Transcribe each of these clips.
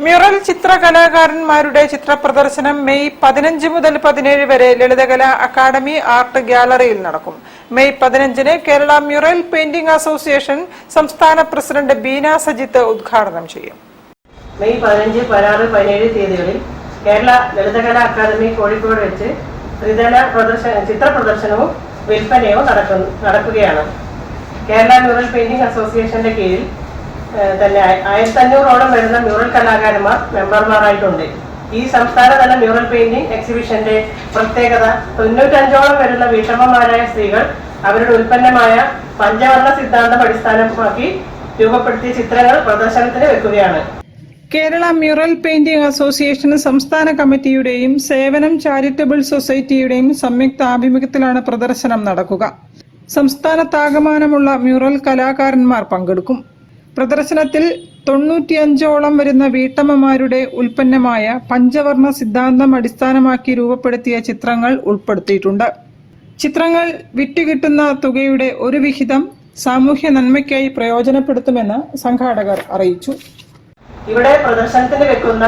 Mural ചിത്രകലാകാരന്മാരുടെ ചിത്രപ്രദർശനം May 15 മുതൽ 17 വരെ Lalithakala academy art ഗ്യാലറിയിൽ നടക്കും. മെയ് 15-ന് കേരള മ്യൂറൽ പെയിന്റിംഗ് അസോസിയേഷൻ സംസ്ഥാന പ്രസിഡന്റ് ബീന സജിത്ത് ഉദ്ഘാടനം ചെയ്യും. മെയ് 15, 16, 17 തീയതികളിൽ കേരള ലളിതകലാ അക്കാദമി കോഴിക്കോട് വെച്ച് ത്രിതല ചിത്രപ്രദർശനവും വിൽപ്പനയോ നടക്കുകയാണ്. കേരള മ്യൂറൽ പെയിന്റിംഗ് അസോസിയേഷന്റെ കീഴിൽ തന്നെ 1500ഓളം വരുന്ന മ്യൂറൽ കലാകാരന്മാർ മെമ്പർമാരായിട്ടുണ്ട്. ഈ സംസ്ഥാനതല മ്യൂറൽ പെയിന്റിംഗ് എക്സിബിഷന്റെ പ്രത്യേകത 95ഓളം വരുന്ന വീട്ടമ്മമാരായ സ്ത്രീകൾ അവരുടെ ഉൽപ്പന്നമായ പഞ്ചവർണ്ണ സിദ്ധാന്തം അടിസ്ഥാനമാക്കി രൂപപ്പെടുത്തിയ ചിത്രങ്ങൾ പ്രദർശനത്തിന് വെക്കുകയാണ്. കേരള മ്യൂറൽ പെയിന്റിംഗ് അസോസിയേഷൻ സംസ്ഥാന കമ്മിറ്റിയുടെയും സേവനം ചാരിറ്റബിൾ സൊസൈറ്റിയുടെയും സംയുക്ത ആഭിമുഖ്യത്തിലാണ് പ്രദർശനം നടക്കുക. സംസ്ഥാനത്താകമാനമുള്ള മ്യൂറൽ കലാകാരന്മാർ പങ്കെടുക്കും. പ്രദർശനത്തിൽ 95ഓളം വരുന്ന വീട്ടമ്മമാരുടെ ഉൽപ്പന്നമായ പഞ്ചവർണ്ണ സിദ്ധാന്തം അടിസ്ഥാനമാക്കി രൂപപ്പെടുത്തിയ ചിത്രങ്ങൾ ഉൾപ്പെടുത്തിയിട്ടുണ്ട്. ചിത്രങ്ങൾ വിറ്റുകിട്ടുന്ന തുകയുടെ ഒരു വിഹിതം സാമൂഹ്യ നന്മയ്ക്കായി പ്രയോജനപ്പെടുത്തുമെന്ന് സംഘാടകർ അറിയിച്ചു. ഇവിടെ പ്രദർശനത്തിന് വെക്കുന്ന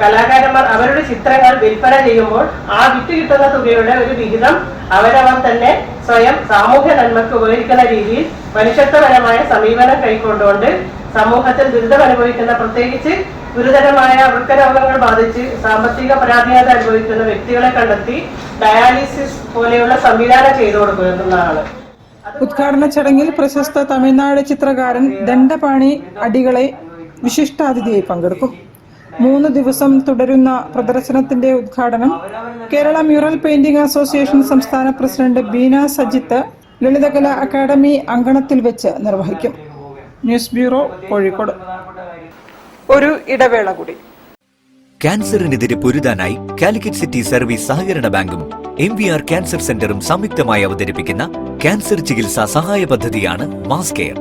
കലാകാരന്മാർ അവരുടെ ചിത്രങ്ങൾ വിൽപ്പന ചെയ്യുമ്പോൾ ആ വിറ്റുകിട്ടുന്ന തുകയുടെ ഒരു വിഹിതം അവരവർ തന്നെ സ്വയം സാമൂഹ്യ നന്മയ്ക്ക് ഉപകരിക്കുന്ന രീതിയിൽ മനുഷ്യത്വപരമായ സമീപനം കൈക്കൊണ്ടുകൊണ്ട് സമൂഹത്തിൽ ദുരിതം അനുഭവിക്കുന്ന, പ്രത്യേകിച്ച് ഗുരുതരമായ വൃക്കരോഗങ്ങൾ ബാധിച്ച് സാമ്പത്തിക പരാധീനത അനുഭവിക്കുന്ന വ്യക്തികളെ കണ്ടെത്തി ഡയാലിസിസ് പോലെയുള്ള സംവിധാനം ചെയ്തു കൊടുക്കുന്നതാണ്. ഉദ്ഘാടന ചടങ്ങിൽ പ്രശസ്ത തമിഴ്നാട് ചിത്രകാരൻ ദണ്ഡപാണി അടികളെ വിശിഷ്ടാതിഥിയായി പങ്കെടുക്കും. 3 ദിവസം തുടരുന്ന പ്രദർശനത്തിന്റെ ഉദ്ഘാടനം കേരള മ്യൂറൽ പെയിന്റിംഗ് അസോസിയേഷൻ സംസ്ഥാന പ്രസിഡന്റ് ബീന സജിത്ത് ലളിതകലാ അക്കാദമി അങ്കണത്തിൽ വെച്ച് നിർവഹിക്കും. News bureau, Kozhikode. ഒരു ഇടവേള കൂടി. ക്യാൻസറിനെതിരെ പൊരുതാനായി കാലിക്കറ്റ് സിറ്റി സർവീസ് സഹകരണ ബാങ്കും MVR ക്യാൻസർ സെന്ററും സംയുക്തമായി അവതരിപ്പിക്കുന്ന ക്യാൻസർ ചികിത്സാ സഹായ പദ്ധതിയാണ് മാസ് കെയർ.